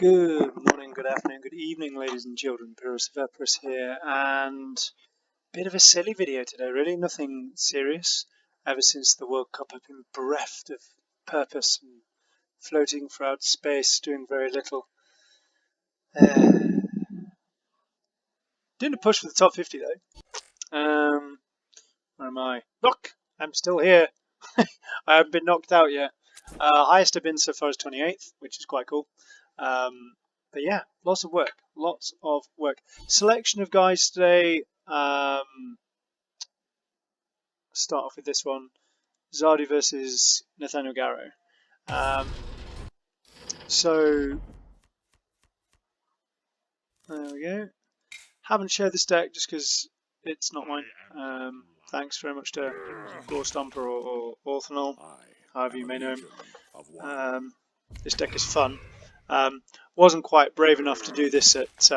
Good morning, good afternoon, good evening, ladies and children. Pyrrhus of Epirus here, and a bit of a silly video today, really. Nothing serious. Ever since the World Cup, I've been bereft of purpose and floating throughout space, doing very little. Doing a push for the top 50, though. Where am I? Look! I'm still here. I haven't been knocked out yet. Highest I've been so far is 28th, which is quite cool. But yeah, lots of work. Selection of guys today. Start off with this one. Zardu versus Nathaniel Garro. So there we go. Haven't shared this deck just because it's not mine. Thanks very much to Gore Stomper or Orthonall, however you may know him. This deck is fun. Wasn't quite brave enough to do this at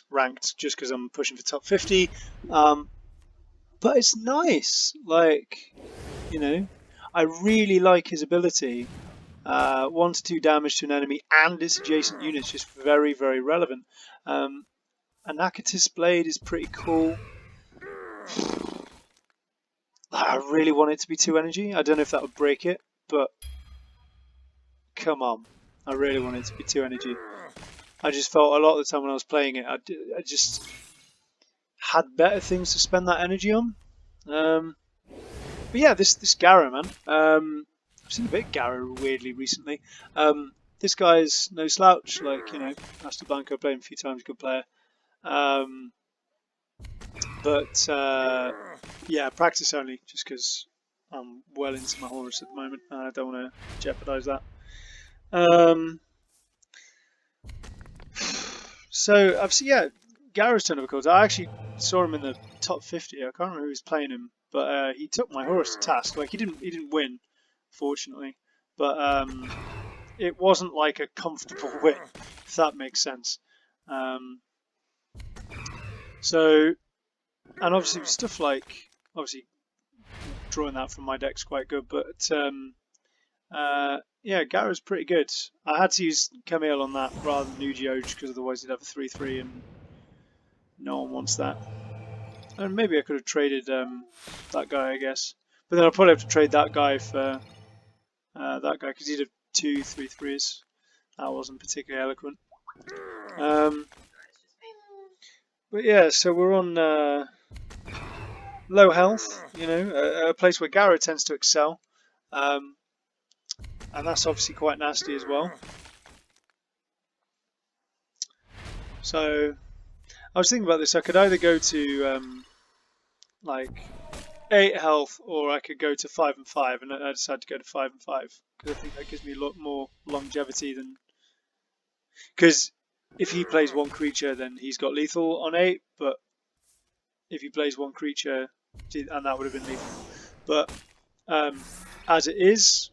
ranked just because I'm pushing for top 50. But it's nice. Like, you know, I really like his ability. 1 to 2 damage to an enemy and its adjacent units, just very, very relevant. Anakatis Blade is pretty cool. I really want it to be 2 energy. I don't know if that would break it, but come on. I really want it to be 2 energy. I just felt a lot of the time when I was playing it, I just had better things to spend that energy on. But yeah, this Garrow, man. I've seen a bit of Garrow weirdly recently. This guy's no slouch, like, you know, Master Blanco, played him a few times, good player. Yeah, practice only, just because I'm well into my Horus at the moment and I don't want to jeopardise that. So I've seen, yeah, Garrow's turn of cards. I actually saw him in the top 50. I can't remember who was playing him, but he took my Horus to task. Like, he didn't win, fortunately, but it wasn't like a comfortable win, if that makes sense. So, and obviously stuff like, obviously drawing that from my deck's quite good, but yeah, Garrow's pretty good. I had to use Camille on that rather than Nugeoj because otherwise he'd have a 3-3 and no one wants that. And maybe I could have traded that guy, I guess. But then I'll probably have to trade that guy for that guy because he'd have 2 3-3s. That wasn't particularly eloquent. But yeah, so we're on low health, you know, a place where Garrow tends to excel. And that's obviously quite nasty as well. So I was thinking about this. I could either go to like 8 health, or I could go to 5 and 5, and I decided to go to 5 and 5 because I think that gives me a lot more longevity than. Because if he plays 1 creature, then he's got lethal on 8, but if he plays 1 creature, and that would have been lethal. But as it is,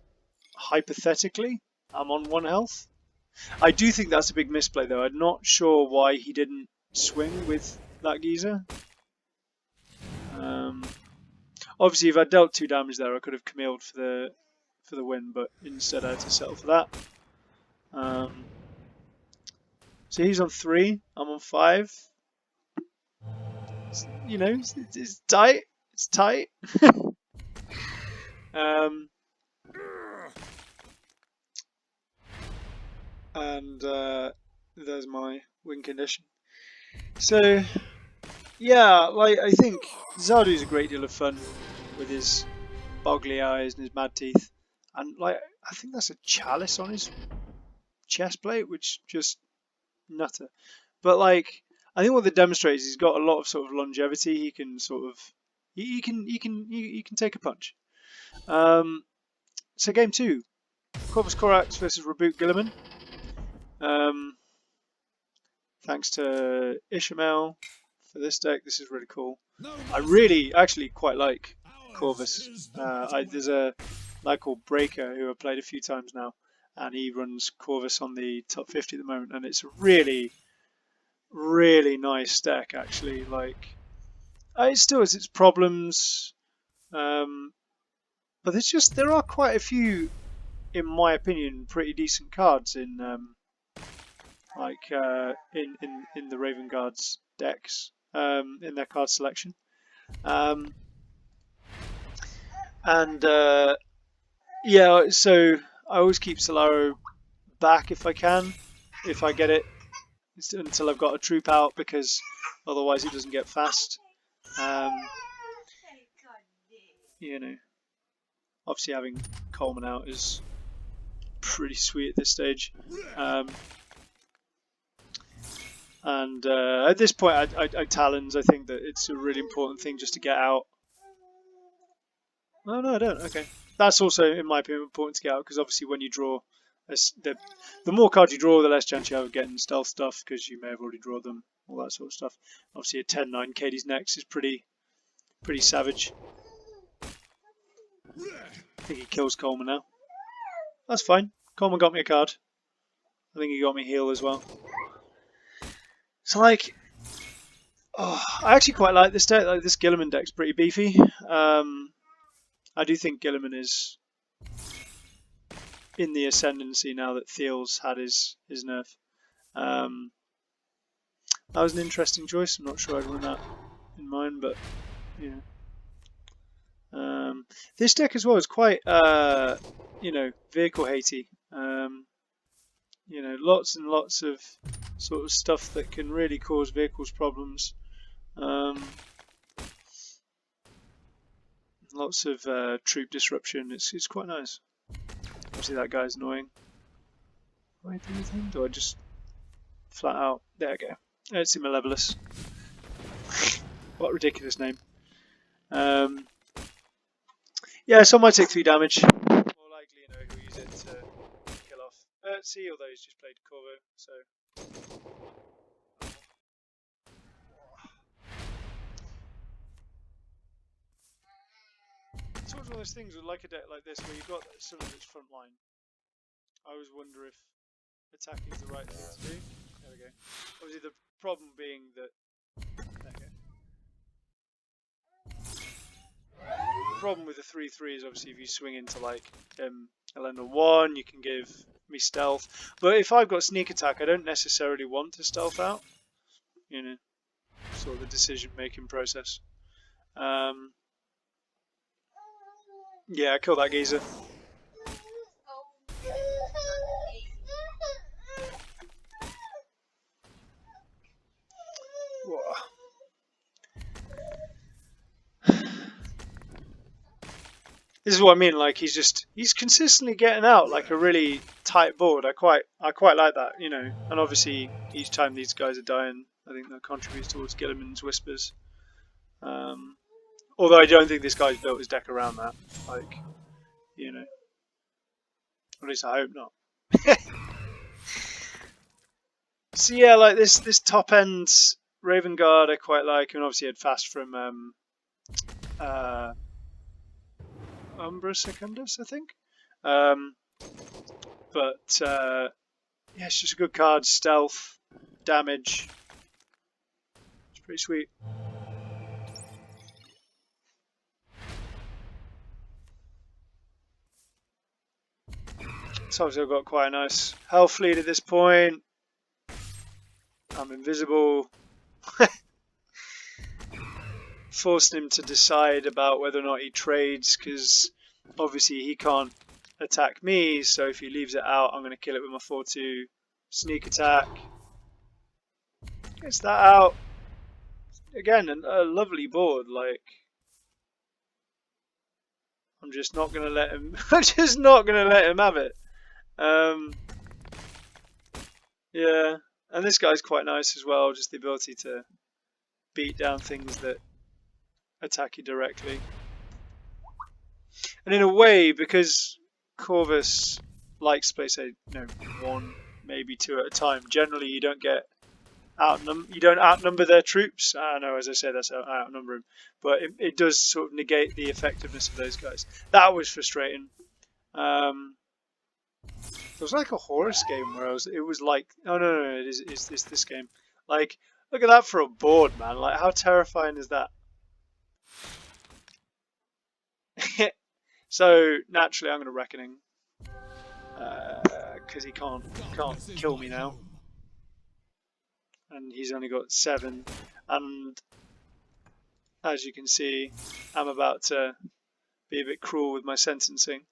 hypothetically, I'm on 1 health. I do think that's a big misplay, though. I'm not sure why he didn't swing with that geezer. Obviously, if I dealt 2 damage there, I could have Camille'd for the win, but instead I had to settle for that. So he's on 3, I'm on 5. You know, it's tight. It's tight. And there's my win condition. So yeah, like, I think Zardu's a great deal of fun with his boggly eyes and his mad teeth, and like, I think that's a chalice on his chest plate, which just nutter. But like, I think what that demonstrates is he's got a lot of sort of longevity. He can sort of he can take a punch. So game 2, Corvus Corax versus Roboute Guilliman. Thanks to Ishamael for this deck. This is really cool. I really actually quite like Corvus. There's a guy called Breaker who I've played a few times now, and he runs Corvus on the top 50 at the moment, and it's a really, really nice deck actually. Like, it still has its problems, but there are quite a few, in my opinion, pretty decent cards in like in the Raven Guard's decks, in their card selection. Yeah, so I always keep Solaro back if I can, if I get it, until I've got a troop out, because otherwise it doesn't get fast. You know, obviously having Coleman out is pretty sweet at this stage. At this point, I Talons. I think that it's a really important thing just to get out. Oh, no, I don't. Okay. That's also, in my opinion, important to get out, because obviously when you draw, the more cards you draw, the less chance you have of getting stealth stuff, because you may have already drawn them, all that sort of stuff. Obviously a 10-9 Katie's next is pretty savage. I think he kills Coleman now. That's fine. Coleman got me a card. I think he got me heal as well. So like, oh, I actually quite like this deck. Like, this Guilliman deck's pretty beefy. I do think Guilliman is in the ascendancy now that Thiel's had his nerf. That was an interesting choice. I'm not sure I'd run that in mind, but yeah. This deck as well is quite, you know, vehicle hatey. You know, lots and lots of sort of stuff that can really cause vehicles problems. Lots of troop disruption. It's quite nice. Obviously that guy's annoying. Do I do anything? Do I just flat out? There we go. It's Malevolous. What a ridiculous name. Yeah, so I might take 3 damage. More likely, you know, he'll use it to kill off Urtzi, although he's just played Corvus, so. It's always one of those things with like a deck like this where you've got something that's front line. I always wonder if attacking is the right thing to do. There we go. Obviously the problem being that... There we go. The problem with the 3/3 is obviously if you swing into like Elena 1, you can give me stealth. But if I've got sneak attack, I don't necessarily want to stealth out. You know, sort of the decision making process. Yeah, kill that geezer. Whoa. This is what I mean, like he's consistently getting out like a really tight board. I quite like that, you know. And obviously each time these guys are dying, I think that contributes towards Guilliman's whispers. Although I don't think this guy's built his deck around that. Like, you know. At least I hope not. So yeah, like this top end Raven Guard I quite like, and obviously had fast from Umbra Secundus, I think. Yeah, it's just a good card. Stealth, damage. It's pretty sweet. So obviously I've got quite a nice health lead at this point. I'm invisible. Forcing him to decide about whether or not he trades, because obviously he can't attack me, so if he leaves it out, I'm going to kill it with my 4/2 sneak attack. Gets that out. Again, a lovely board. Like, I'm just not going to let him. I'm just not going to let him have it. Yeah, and this guy's quite nice as well. Just the ability to beat down things that attack you directly. And in a way, because Corvus likes to play, say, you know, 1, maybe 2 at a time, generally you don't get outnumber their troops. I know, as I say, that's outnumber them, but it does sort of negate the effectiveness of those guys. That was frustrating. It was like a Horus game where it was like, oh no, it's this game. Like, look at that for a board, man. Like, how terrifying is that? So naturally, I'm going to Reckoning because he can't kill me now. and he's only got 7. And as you can see, I'm about to be a bit cruel with my sentencing.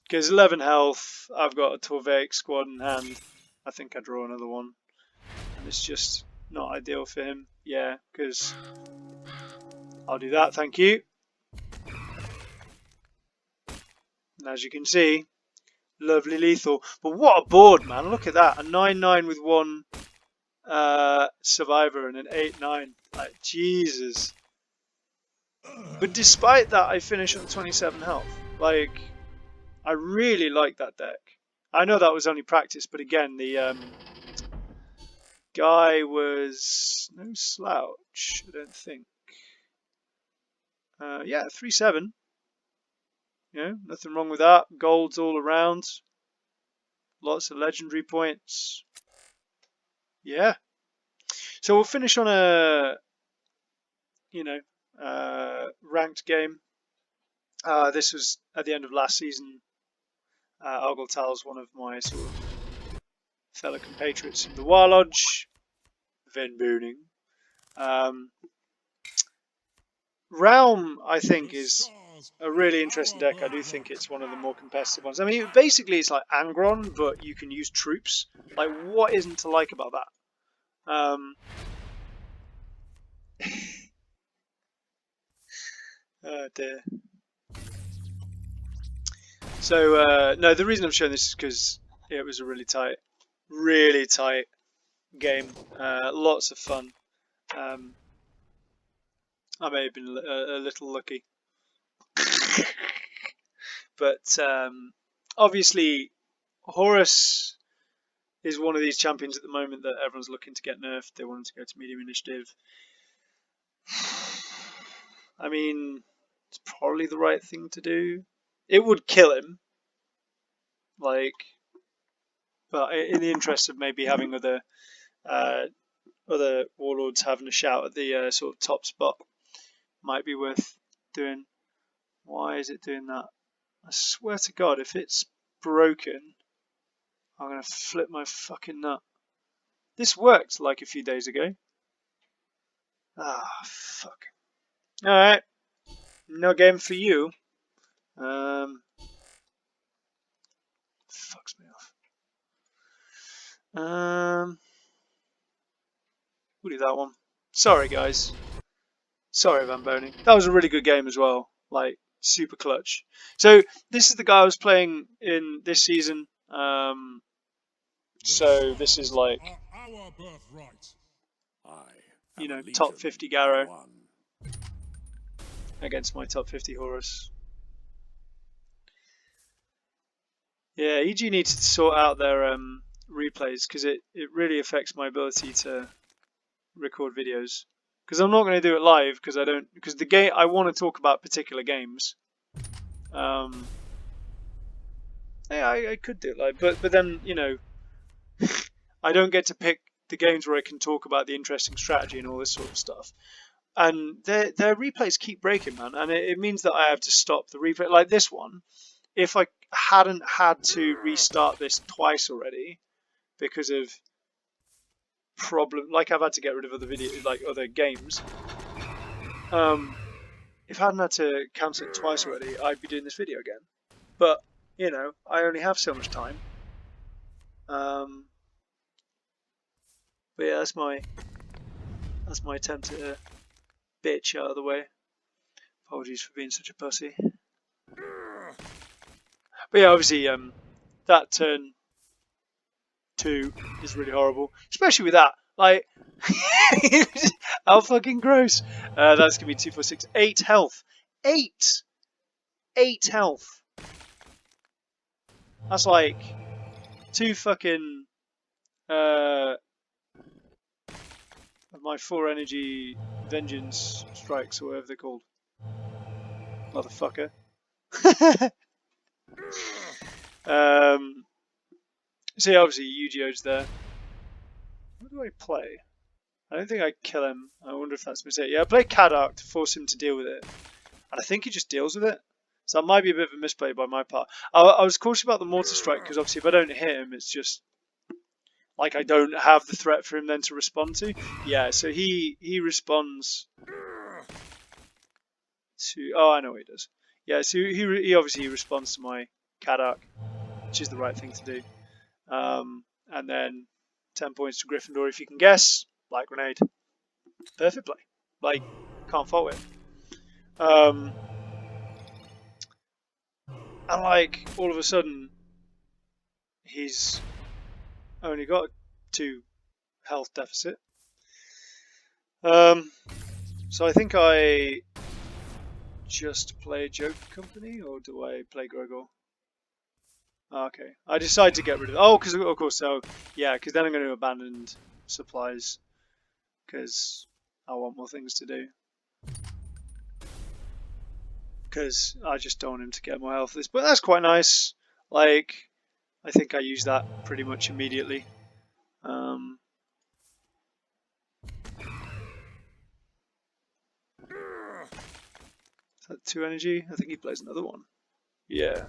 Because 11 health, I've got a Torvaic squad in hand. I think I draw another one. And it's just not ideal for him. Yeah, because I'll do that, thank you. And as you can see, lovely lethal. But what a board, man. Look at that. A 9-9 with 1 survivor and an 8-9. Like, Jesus. But despite that, I finish on 27 health. Like, I really like that deck. I know that was only practice, but again, the guy was no slouch, I don't think. Yeah, 3-7. You know, nothing wrong with that. Golds all around. Lots of legendary points. Yeah. So we'll finish on a, you know, ranked game. This was at the end of last season. Argyltal's one of my sort of fellow compatriots in the warlords. Ven Booning. Realm, I think, is a really interesting deck. I do think it's one of the more competitive ones. I mean, basically it's like Angron, but you can use troops. Like, what isn't to like about that? Oh dear. So, no, the reason I'm showing this is because it was a really tight game. Lots of fun. I may have been a little lucky. But obviously, Horus is one of these champions at the moment that everyone's looking to get nerfed. They want him to go to medium initiative. I mean, it's probably the right thing to do. It would kill him, like, but in the interest of maybe having other warlords having a shout at the sort of top spot, might be worth doing. Why is it doing that? I swear to God, if it's broken, I'm gonna flip my fucking nut. This worked like a few days ago. Ah, fuck. Alright. No game for you. Fucks me off. We'll do that one. Sorry, guys. Sorry, Van Boning. That was a really good game as well. Like, super clutch. So, this is the guy I was playing in this season. So, this is like, you know, top 50 Garrow against my top 50 Horus. Yeah, EG needs to sort out their replays because it really affects my ability to record videos. Because I'm not going to do it live because the game I want to talk about particular games. Yeah, I could do it live, but then, you know, I don't get to pick the games where I can talk about the interesting strategy and all this sort of stuff. And their replays keep breaking, man, and it means that I have to stop the replay. Like this one, if I hadn't had to restart this twice already because of problem, like I've had to get rid of other videos, like other games. If I hadn't had to cancel it twice already, I'd be doing this video again. But you know, I only have so much time. But yeah, that's my attempt to bitch out of the way. Apologies for being such a pussy. But yeah, obviously, that turn 2 is really horrible, especially with that. Like, how fucking gross. That's gonna be 2, 4, 6, 8 health. 8 health. That's like 2 fucking of my 4 energy vengeance strikes or whatever they're called. Motherfucker. So yeah, obviously Yu-Gi-Oh's there. What do I play? I don't think I kill him. I wonder if that's a mistake. Yeah, I play Kadark to force him to deal with it. And I think he just deals with it. So that might be a bit of a misplay by my part. I was cautious about the Mortar Strike because obviously if I don't hit him, it's just like I don't have the threat for him then to respond to. Yeah, so he responds to. Oh, I know what he does. Yeah, so he obviously responds to my Kadak, which is the right thing to do. And then 10 points to Gryffindor if you can guess. Light grenade. Perfect play. Like, can't fault it. And like, all of a sudden, he's only got 2 health deficit. So I think I just play Joker Company, or do I play Gregor? Okay, I decide to get rid of it. Oh, because of course, so yeah, because then I'm going to abandon supplies because I want more things to do. Because I just don't want him to get more health. But that's quite nice. Like, I think I use that pretty much immediately. Is that 2 energy? I think he plays another one. Yeah.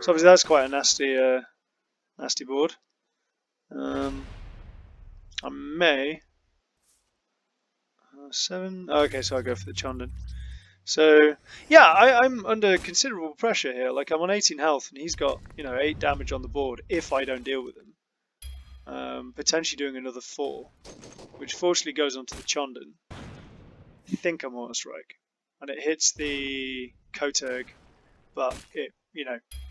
So obviously that's quite a nasty board. I may 7. Okay, so I go for the Chondan. So yeah, I'm under considerable pressure here. Like, I'm on 18 health, and he's got 8 damage on the board if I don't deal with him. Potentially doing another 4, which fortunately goes onto the Chondan. I think I'm on a strike, and it hits the Koturg, but it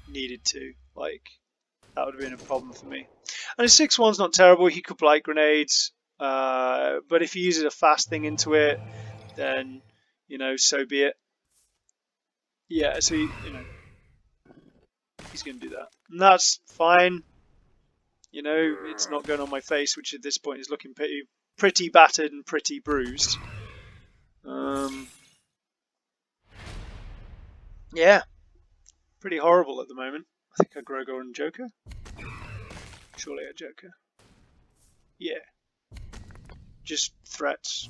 needed to. Like, that would have been a problem for me. And his 6-1's not terrible. He could light grenades, but if he uses a fast thing into it, then so be it. Yeah, so he's going to do that, and that's fine. It's not going on my face, which at this point is looking pretty battered and pretty bruised. Yeah, pretty horrible at the moment. I think I Grogo and Joker. Surely a Joker. Yeah. Just threats.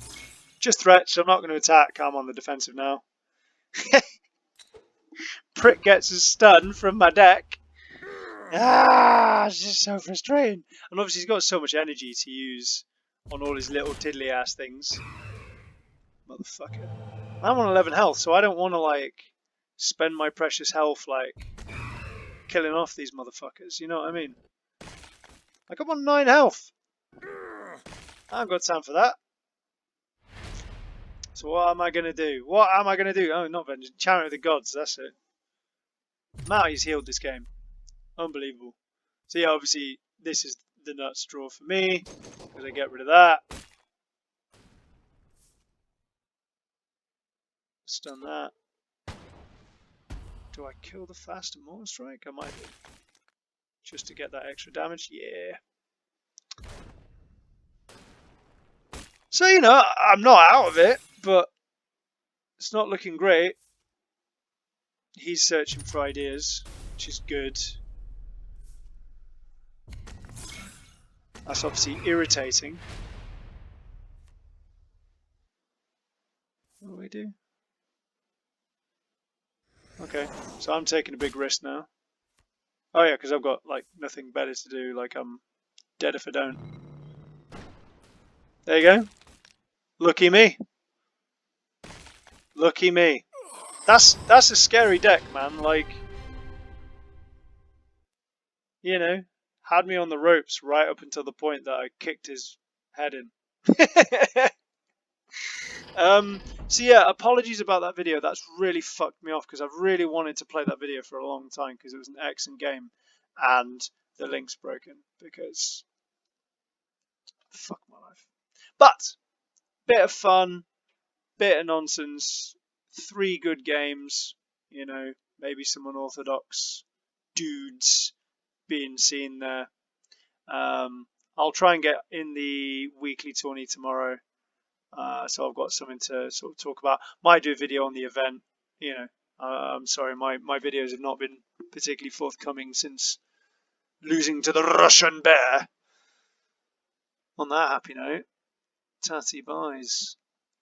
Just threats. I'm not going to attack. I'm on the defensive now. Prick gets a stun from my deck. It's just so frustrating. And obviously he's got so much energy to use on all his little tiddly ass things. Motherfucker. I'm on 11 health, so I don't want to like spend my precious health like killing off these motherfuckers. You know what I mean? Like, I'm on 9 health. I haven't got time for that. So what am I going to do? What am I going to do? Oh, not vengeance. Chariot of the Gods, that's it. Maui's healed this game. Unbelievable. So yeah, obviously this is the nuts draw for me, because I get rid of that. Stun that. Do I kill the fast and mortar strike? I might do. Just to get that extra damage? Yeah. So, I'm not out of it, but it's not looking great. He's searching for ideas, which is good. That's obviously irritating. What do we do? Okay, so I'm taking a big risk now. Oh yeah, because I've got like nothing better to do. Like, I'm dead if I don't. There you go. Lucky me. Lucky me. That's a scary deck, man. Like, had me on the ropes right up until the point that I kicked his head in. So yeah, apologies about that video. That's really fucked me off, because I've really wanted to play that video for a long time, because it was an excellent game, and the link's broken because fuck my life. But bit of fun, bit of nonsense, 3 good games. Maybe some unorthodox dudes being seen there. I'll try and get in the weekly tourney tomorrow. So I've got something to sort of talk about. Might do a video on the event. I'm sorry, my videos have not been particularly forthcoming since losing to the Russian bear. On that happy note, tatty buys.